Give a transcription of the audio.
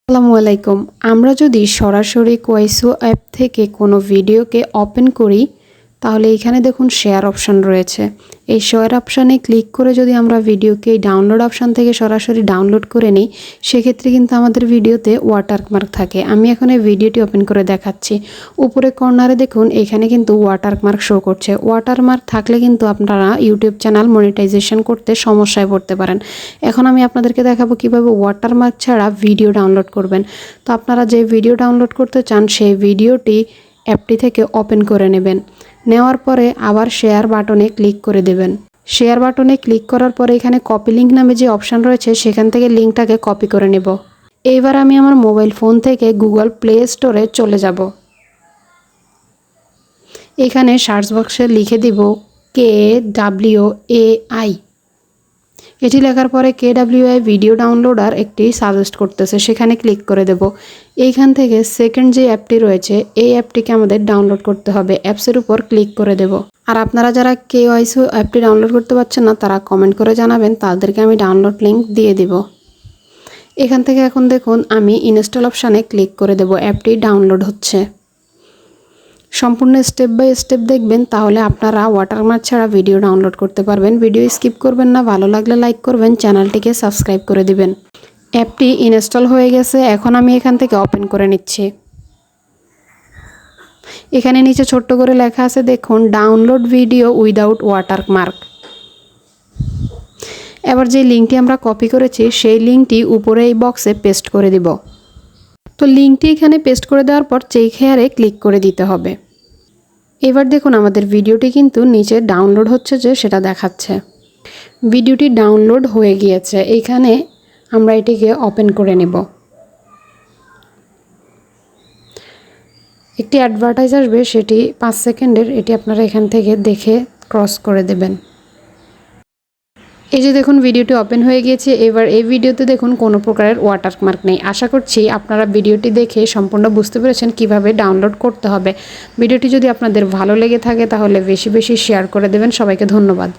আসসালামু আলাইকুম। আমরা যদি সরাসরি কোয়াইসো অ্যাপ থেকে কোনো ভিডিওকে ওপেন করি তাহলে এখানে দেখুন শেয়ার অপশন রয়েছে। এই শেয়ার অপশানে ক্লিক করে যদি আমরা ভিডিওকে ডাউনলোড অপশান থেকে সরাসরি ডাউনলোড করে নিই সেক্ষেত্রে কিন্তু আমাদের ভিডিওতে ওয়াটারমার্ক থাকে। আমি এখন এই ভিডিওটি ওপেন করে দেখাচ্ছি। উপরে কর্নারে দেখুন এখানে কিন্তু ওয়াটারমার্ক শো করছে। ওয়াটারমার্ক থাকলে কিন্তু আপনারা ইউটিউব চ্যানেল মনিটাইজেশন করতে সমস্যায় পড়তে পারেন। এখন আমি আপনাদেরকে দেখাবো কিভাবে ওয়াটারমার্ক ছাড়া ভিডিও ডাউনলোড করবেন। তো আপনারা যে ভিডিও ডাউনলোড করতে চান সেই ভিডিওটি অ্যাপটি থেকে ওপেন করে নেবেন। নেওয়ার পরে আবার শেয়ার বাটনে ক্লিক করে দেবেন। শেয়ার বাটনে ক্লিক করার পরে এখানে কপি লিঙ্ক নামে যে অপশান রয়েছে সেখান থেকে লিঙ্কটাকে কপি করে নেব। এইবার আমি আমার মোবাইল ফোন থেকে গুগল প্লে স্টোরে চলে যাব। এখানে সার্চ বক্সে লিখে দিব KWAI। এটি লেখার পরে KWAI ভিডিও ডাউনলোডার একটি সাজেস্ট করতেছে, সেখানে ক্লিক করে দেব। এইখান থেকে সেকেন্ড যে অ্যাপটি রয়েছে এই অ্যাপটিকে আমাদের ডাউনলোড করতে হবে। অ্যাপসের উপর ক্লিক করে দেব। আর আপনারা যারা কোয়াইসো অ্যাপটি ডাউনলোড করতে পারছেন না তারা কমেন্ট করে জানাবেন, তাদেরকে আমি ডাউনলোড লিঙ্ক দিয়ে দিব। এখান থেকে এখন দেখুন আমি ইনস্টল অপশানে ক্লিক করে দেব। অ্যাপটি ডাউনলোড হচ্ছে। সম্পূর্ণ স্টেপ বাই স্টেপ দেখবেন, তাহলে আপনারা ওয়াটারমার্ক ছাড়া ভিডিও ডাউনলোড করতে পারবেন। ভিডিও স্কিপ করবেন না, ভালো লাগলে লাইক করবেন, চ্যানেলটিকে সাবস্ক্রাইব করে দিবেন। অ্যাপটি ইনস্টল হয়ে গেছে। এখন আমি এখান থেকে ওপেন করে নিচ্ছি। এখানে নিচে ছোট্ট করে লেখা আছে দেখুন ডাউনলোড ভিডিও উইদাউট ওয়াটারমার্ক। এবার যে লিঙ্কটি আমরা কপি করেছি সেই লিঙ্কটি উপরে এই বক্সে পেস্ট করে দিব। তো লিঙ্কটি এখানে পেস্ট করে দেওয়ার পর চেক হেয়ারে ক্লিক করে দিতে হবে। এবার দেখুন আমাদের ভিডিওটি কিন্তু নিচে ডাউনলোড হচ্ছে যে সেটা দেখাচ্ছে। ভিডিওটি ডাউনলোড হয়ে গিয়েছে। এইখানে আমরা এটিকে ওপেন করে নেব। একটি অ্যাডভার্টাইজ আসবে, সেটি 5 সেকেন্ডের। এটি আপনারা এখান থেকে দেখে ক্রস করে দেবেন। এই যে দেখুন ভিডিওটি ওপেন হয়ে গিয়েছে। এবার এই ভিডিওতে দেখুন কোনো প্রকারের ওয়াটারমার্ক নেই। আশা করছি আপনারা ভিডিওটি দেখে সম্পূর্ণ বুঝতে পেরেছেন কিভাবে ডাউনলোড করতে হবে। ভিডিওটি যদি আপনাদের ভালো লেগে থাকে তাহলে বেশি বেশি শেয়ার করে দেবেন। সবাইকে ধন্যবাদ।